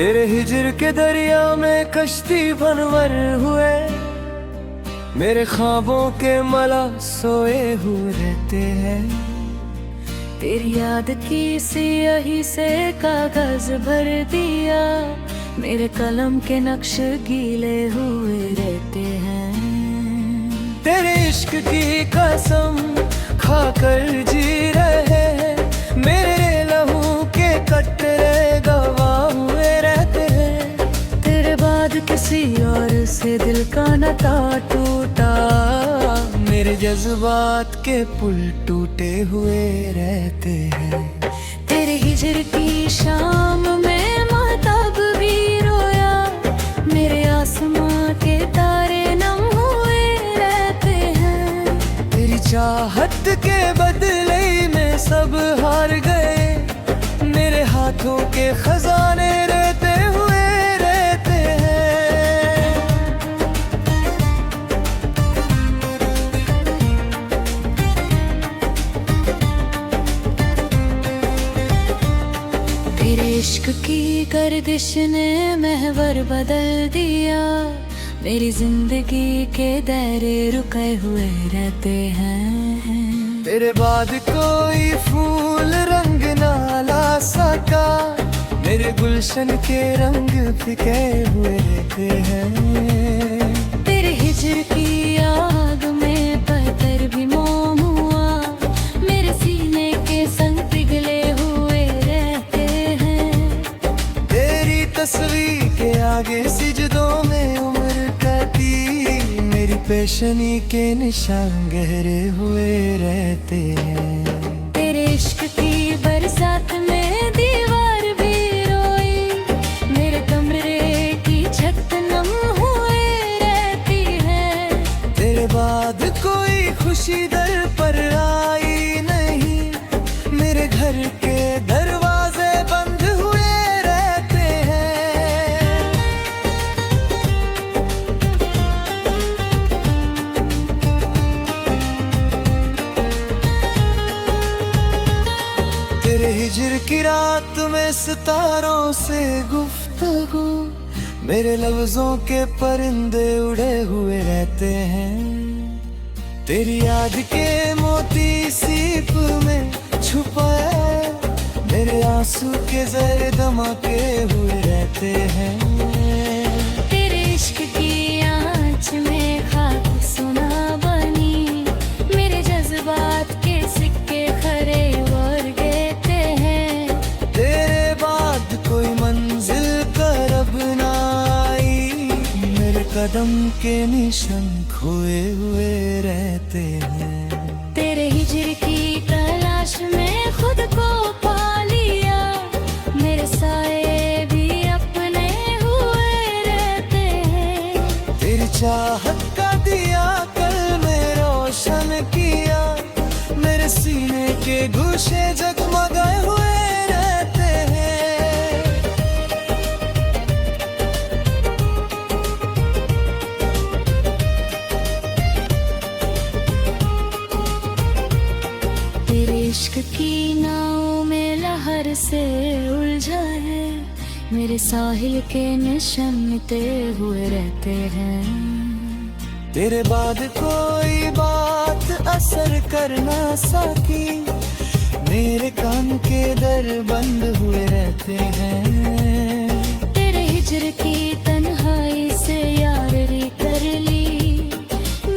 तेरे हिजर के दरिया में कश्ती भंवर हुए, मेरे ख्वाबों के मला सोए हुए रहते हैं। तेरी याद की सियाही से कागज भर दिया, मेरे कलम के नक्श गीले हुए रहते हैं। तेरे इश्क की कसम खाकर जी रहे, मेरे लहू के कटरे गवाह हुए रहते हैं। तेरे बाद किसी और से दिल का नाता टूटा, मेरे जज्बात के पुल टूटे हुए रहते हैं। तेरे हिजर की शाम में महताब भी रोया, मेरे आसमां के तारे नम हुए रहते हैं। तेरी चाहत के बदले में सब हार गए, मेरे हाथों के खजाने रहते हुए रहते हैं। तेरे इश्क की गर्दिश ने महवर बदल दिया, मेरी जिंदगी के दायरे रुके हुए रहते हैं। तेरे बाद कोई फूल रंग ना ला सका, मेरे गुलशन के रंग फिके हुए रहते हैं। तेरे हिजर की आग में पत्थर भी मोम हुआ, मेरे सीने के संग पिघले हुए रहते हैं। तेरी तस्वीर के आगे सिजदों में उम्र कटी, मेरी पेशनी के निशान गहरे हुए रहते हैं। तेरे इश्क की बरसात में दीवार भी रोई, मेरे कमरे की छत नम हुए रहती है। तेरे बाद कोई खुशी दर पर आई नहीं, मेरे घर के दरवाजे बंद हुए रहते हैं। तेरे हिजर की रात में सितारों से गुफ्तगू, मेरे लफ्जों के परिंदे उड़े हुए रहते हैं। तेरी याद के मोती सीप में छुपाए, मेरे आंसू के जर धमाके हुए रहते हैं। तेरे इश्क की आँच में खाक सुना बनी, मेरे जज्बात के सिक्के खरे और गिरते हैं। तेरे बाद कोई मंजिल करब ना आई, मेरे कदम के निशान खोए हुए रहते हैं। तेरे हिजर की तलाश में खुद को पा लिया, मेरे साए भी अपने हुए रहते हैं। तेरी चाहत का दिया कल में रोशन किया, मेरे सीने के गुशे जगमगाए हुए रहते हैं। तेरे इश्क की नाव में लहर से उलझा है, मेरे साहिल के निशान मिटे हुए रहते हैं। तेरे बाद कोई बात असर कर ना सकी, मेरे कान के दर बंद हुए रहते हैं। तेरे हिजर की तन्हाई से यारी कर ली,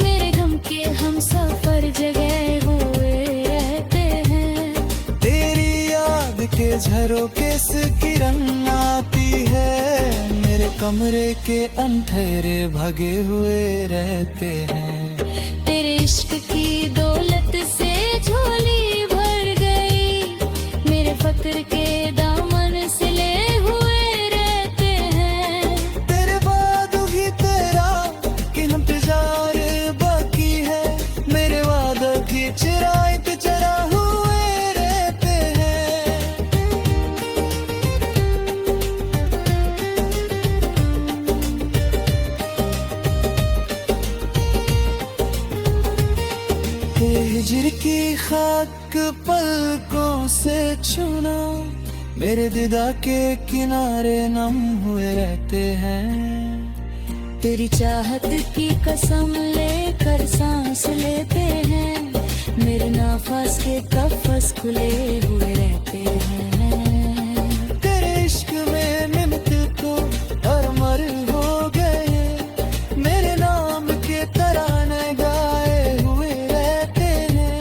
मेरे गम के हम सफर जगह हुए रहते हैं। तेरी याद के झरोके से किरण आती है, मेरे कमरे के अंधेरे भगे हुए रहते हैं। तेरे इश्क की दौलत से झोली भर गई, मेरे फक्र के दामन से ले हुए रहते हैं। तेरे बाद भी तेरा कि इंतजार बाकी है, मेरे वादा की चिराए पे चरा हुए रहते हैं। हिजर की खाक पलकों से छूना, मेरे दिदा के किनारे नम हुए रहते हैं। तेरी चाहत की कसम लेकर सांस लेते हैं, मेरे नाफास के कफस खुले हुए रहते हैं। तेरे इश्क में निमत को और मर हो गए, मेरे नाम के तराने गाए हुए रहते हैं।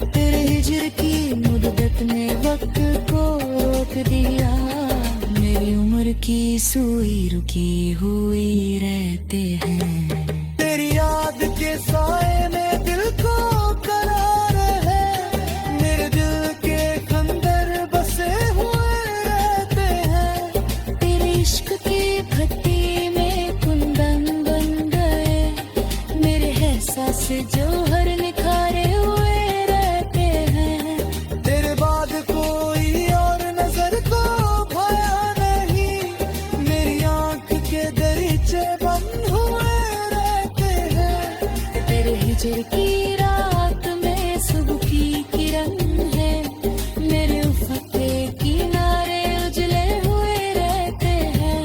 तेरे हिजर की मुद्दत ने वक्त को रोक दिया, मेरी उम्र की सुई रुकी हुई रहते हैं। तेरी याद के साए में दिल को करार है, मेरे दिल के अंदर बसे हुए रहते हैं। तेरे इश्क की भट्टी में कुंदन बन गए, मेरे एहसास जौहर निखारे हुए रहते हैं। तेरे बाद कोई और नजर को भया नहीं, मेरी आंख के दरीचे बंद हुए रहते हैं। तेरे हिजर की रात में सुबह की किरण है, मेरे उफ़क़ के किनारे उजले हुए रहते हैं।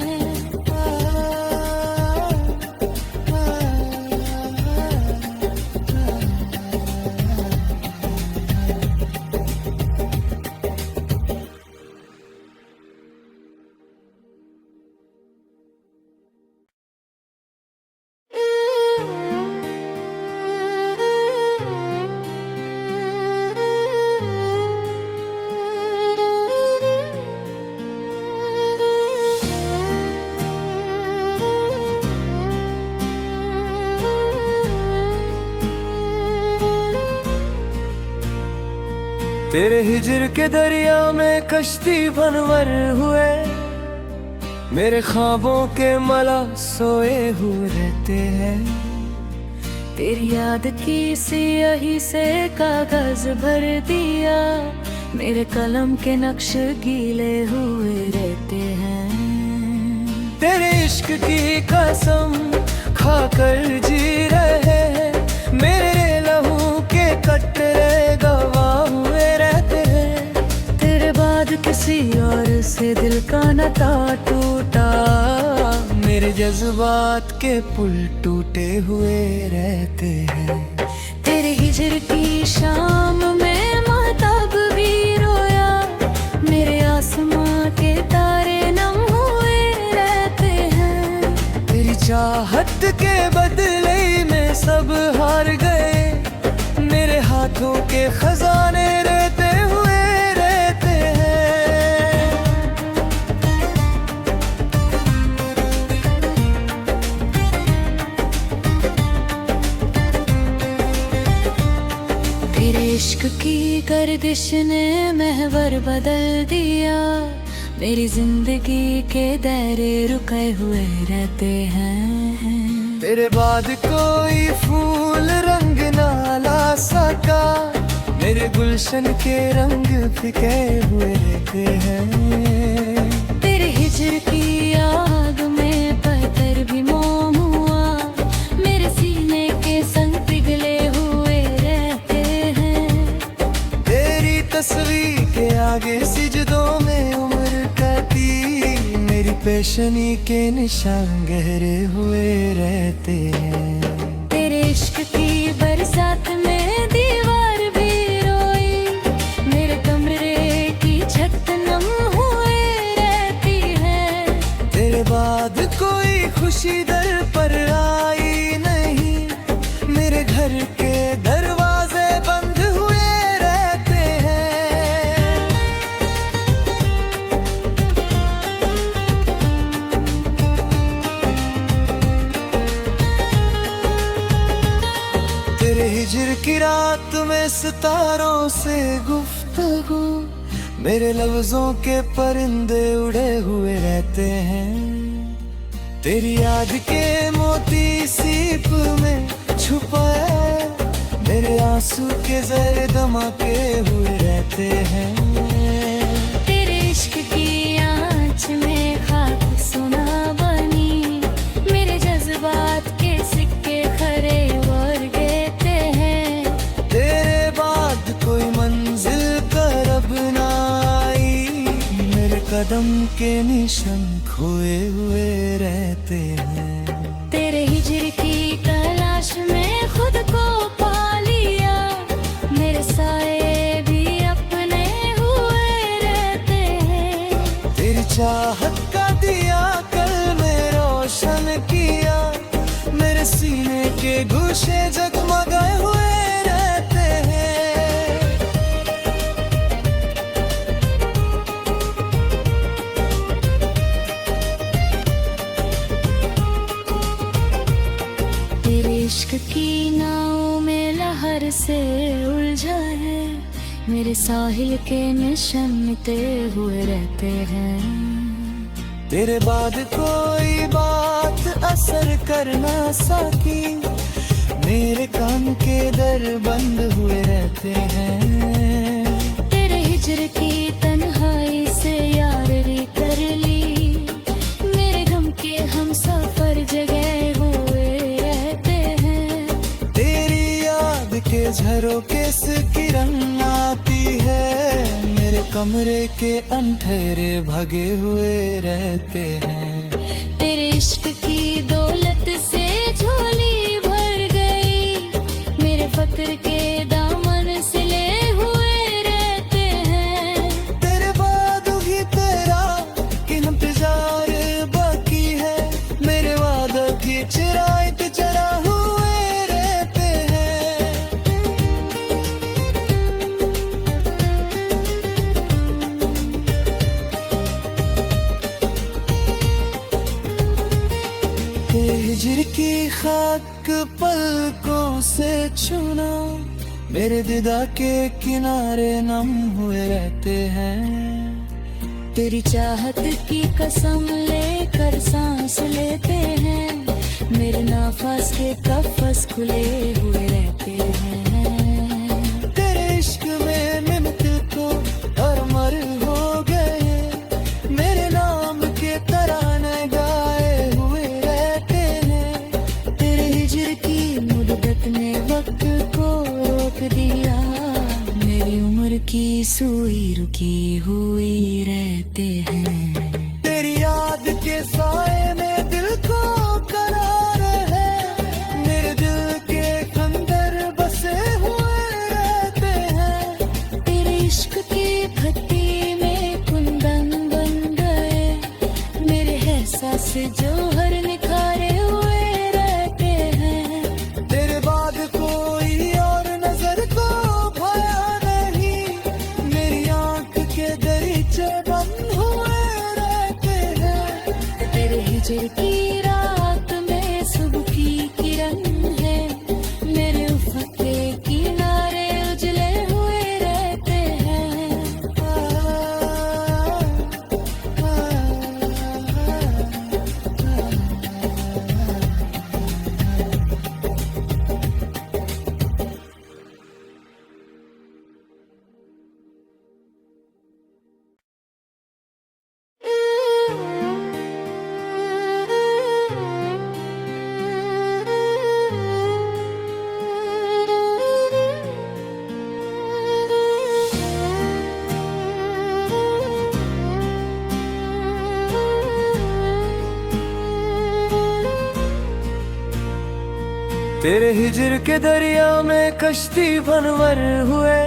तेरे हिजर के दरिया में कश्ती बनवर हुए, मेरे ख्वाबों के मला सोए हुए रहते हैं। तेरी याद की सियाही से कागज भर दिया, मेरे कलम के नक्श गीले हुए रहते हैं। तेरे इश्क की कसम खाकर जी रहे हैं, मेरे लहू के कटरे गवाह हुए रहते हैं। तेरे बाद किसी और से दिल का नाता टूटा, मेरे जज्बात के पुल टूटे हुए रहते हैं। तेरे हिजर की शाम में महताब भी रोया, मेरे आसमां के तारे नम हुए रहते हैं। तेरी चाहत के बदले में सब हार गए, मेरे हाथों के खजाने रहते हुए रहते हैं। तेरे इश्क की गर्दिश ने महवर बदल दिया, मेरी जिंदगी के दायरे रुके हुए रहते हैं। तेरे बाद कोई फूल रंग ना ला सका, मेरे गुलशन के रंग फिके हुए रहते हैं। तेरे हिजर की आग में पत्थर भी मोम हुआ, मेरे सीने के संग पिघले हुए रहते हैं। तेरी तस्वीर के आगे सिजदों में उम्र कटी, मेरी पेशनी के निशान गहरे हुए रहते हैं। तेरे इश्क की बरसात में दीवार भी रोई, मेरे कमरे की छत नम हुए रहती है। तेरे बाद कोई खुशी दर पर आई नहीं, मेरे घर के दरवाजे बंद हुए रहते हैं। तेरे हिजर की रात में सितारों से गुफ्तगू, मेरे लफ्जों के परिंदे उड़े हुए रहते हैं। तेरी याद के मोती सीप में छुपाए, मेरे आंसू के जर धमाके हुए रहते हैं। तेरे इश्क की आँच में खाक सुना बनी, मेरे जज्बात के सिक्के खरे और गिरते हैं। तेरे बाद कोई मंजिल करब ना आई, मेरे कदम के निशान खोए हुए रहते हैं। तेरे हिजर की तलाश में खुद को पा लिया, मेरे साए भी अपने हुए रहते हैं। तेरी चाहत का दिया कल में रोशन किया, मेरे सीने के गुशे जगमगाए हुए रहते हैं। तेरे इश्क की नाव में लहर से उलझा है, मेरे साहिल के निशान मिटे हुए रहते हैं। तेरे बाद कोई बात असर करना साकी, मेरे कान के दर बंद हुए रहते हैं। तेरे हिजर की तन्हाई से यारी कर ली, मेरे गम के हम सफर जगह हुए रहते हैं। तेरी याद के झरोके से किरण आती है, मेरे कमरे के अंधेरे भगे हुए रहते हैं। तेरे इश्क की दौलत से झोली भर गई, मेरे फक्र के दामन से ले हुए रहते हैं। तेरे बाद भी तेरा कि इंतजार बाकी है, मेरे वादा की चिराई पे चढ़ा हुए रहते हैं। हिजर की खाक पलकों से छूना, मेरे दिदा के किनारे नम हुए रहते हैं। तेरी चाहत की कसम लेकर सांस लेते हैं, मेरे नाफास के कफस खुले हुए रहते हैं। तेरे इश्क में मिनट को और मर हो गए, मेरे नाम के तराने गाए हुए रहते हैं। तेरे हिजर की मुद्दत ने वक्त को रोक दिया, मेरी उम्र की सुई रुकी हुई रहते हैं। तेरी याद के साए में दिल को करार है, मेरे दिल के अंदर बसे हुए रहते हैं। तेरे इश्क की भट्टी में कुंदन बन गए, मेरे एहसास जौहर निखारे हुए रहते हैं। तेरे बाद कोई और नजर को भाया नहीं, मेरी आंख के दरीचे बंद हुए रहते हैं। तेरे हिजर की रात में सुबह की किरण है, मेरे उफ़क़ के किनारे उजले हुए रहते हैं। तेरे हिजर के दरिया में कश्ती बनवर हुए,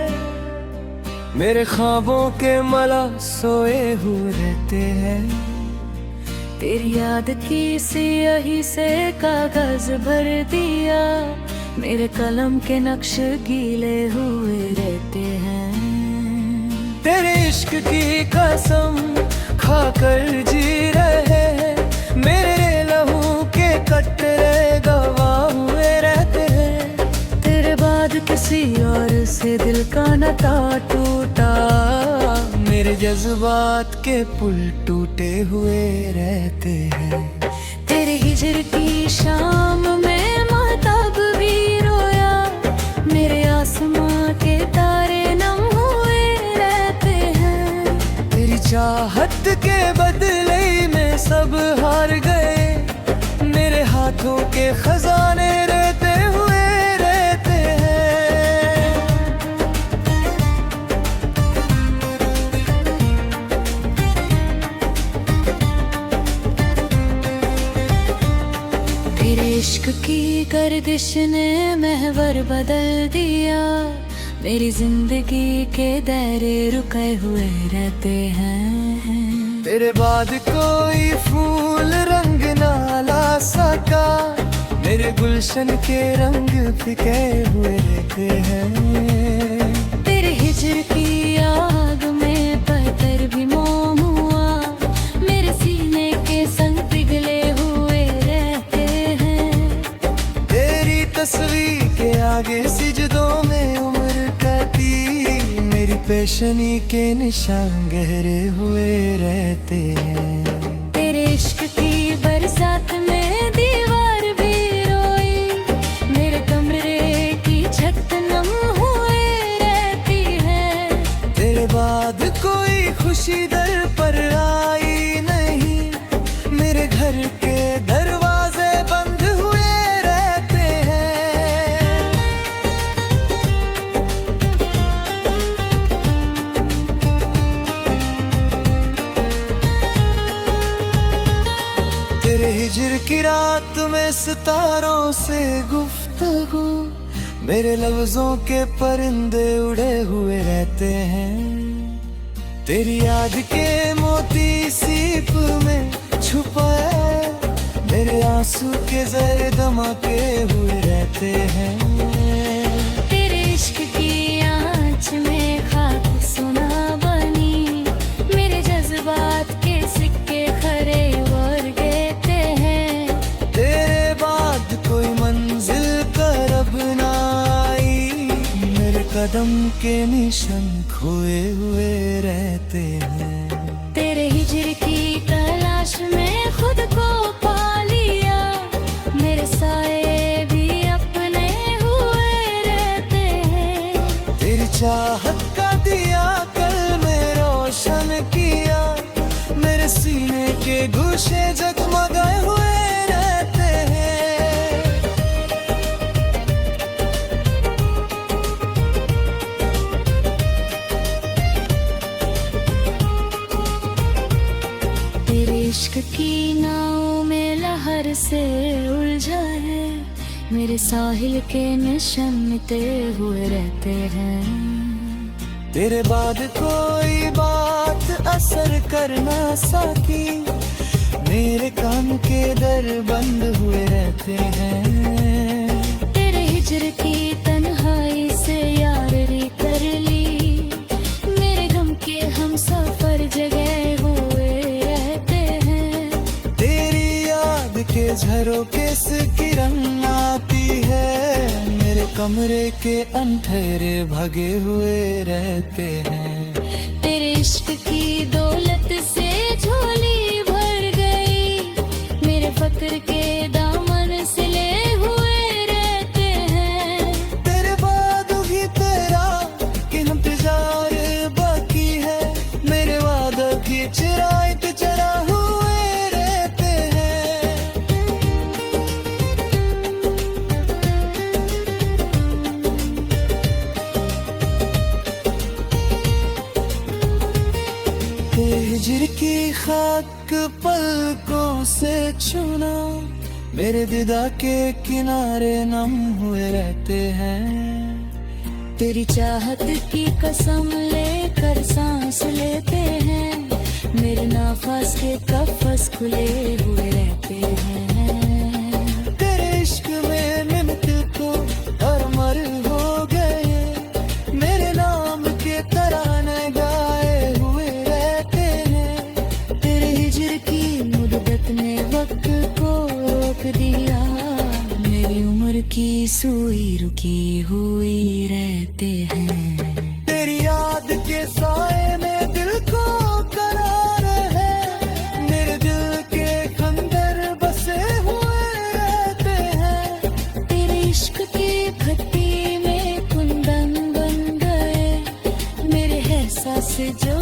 मेरे ख्वाबों के मला सोए हुए रहते हैं। तेरी याद की सियाही से कागज भर दिया, मेरे कलम के नक्श गीले हुए रहते हैं। तेरे इश्क की कसम खाकर जी रहे हैं, मेरे लहू के कटरे गवाह हुए रहते हैं। तेरे बाद किसी और से दिल का नाता टूटा, मेरे जज्बात के पुल टूटे हुए रहते हैं। तेरे हिजर की शाम में महताब भी रोया, मेरे आसमां के तारे नम हुए रहते हैं। तेरी चाहत के बदले में सब हार गए, मेरे हाथों के खजाने रहते हुए रहते हैं। दिश ने महवर बदल दिया, मेरी जिंदगी के दायरे रुके हुए रहते हैं। तेरे बाद कोई फूल रंग ना ला सका, मेरे गुलशन के रंग फिके हुए रहते हैं। तेरे हिजर की आग में पत्थर भी मोम हुआ, मेरे सीने के संग पिघले हुए रहते हैं। तेरी तस्वीर के आगे सिजदों में उम्र कटी, मेरी पेशनी के निशान गहरे हुए रहते हैं। तेरे इश्क की बरसात में दीवार भी रोई, मेरे कमरे की छत नम हुए रहती है। तेरे बाद कोई खुशी दर पर आई नहीं, मेरे घर के दरवाजे बंद हुए रहते हैं। तेरे हिजर की रात में सितारों से गुफ्तगू, मेरे लफ्जों के परिंदे उड़े हुए रहते हैं। तेरी याद के मोती सीप में छुपाए, मेरे आंसू के जर धमाके हुए रहते हैं। तेरे इश्क की आँच में खाक सुना बनी, मेरे जज्बात के सिक्के खरे और गिरते हैं। तेरे बाद कोई मंजिल करब ना आई, मेरे कदम के निशान खोए हुए रहते हैं। तेरे हिजर की तलाश में खुद को पा लिया, मेरे साए भी अपने हुए रहते हैं। तेरी चाहत का दिया कल में रोशन किया, मेरे सीने के गुशे जगमगाए हुए रहते हैं। तेरे इश्क की नाव में लहर से उलझा है, मेरे साहिल के निशान मिटे हुए रहते हैं। तेरे बाद कोई बात असर कर ना सकी, मेरे काम के दर बंद हुए रहते हैं। तेरे हिजर की तन्हाई से यारी कर ली, मेरे गम के हम सफर जगह हुए रहते हैं। तेरी याद के झरोके से किरण आती है, मेरे कमरे के अंधेरे भगे हुए रहते हैं। तेरे इश्क की दौलत से झोली भर गई, मेरे फक्र के दामन सिले हुए रहते हैं। तेरे बाद भी तेरा कि इंतजार बाकी है, मेरे वादा की चिराए पे चढ़ा हुए रहते हैं। हिजर की खाक पलकों से चुना, मेरे दिदा के किनारे नम हुए रहते हैं। तेरी चाहत की कसम लेकर सांस लेते हैं, मेरे नाफास के कफस खुले हुए रहते हैं। तेरे इश्क में मिनट को और मर हो गए, मेरे नाम के तराने गाए हुए रहते हैं। तेरे हिजर की मुद्दत ने वक्त को रोक दिया, मेरी उम्र की सुई रुकी हुई रहते हैं। तेरी याद के साए में दिल को करार है, मेरे दिल के खंदर बसे हुए रहते हैं। तेरे इश्क की भट्टी में कुंदन बन गए, मेरे एहसास जो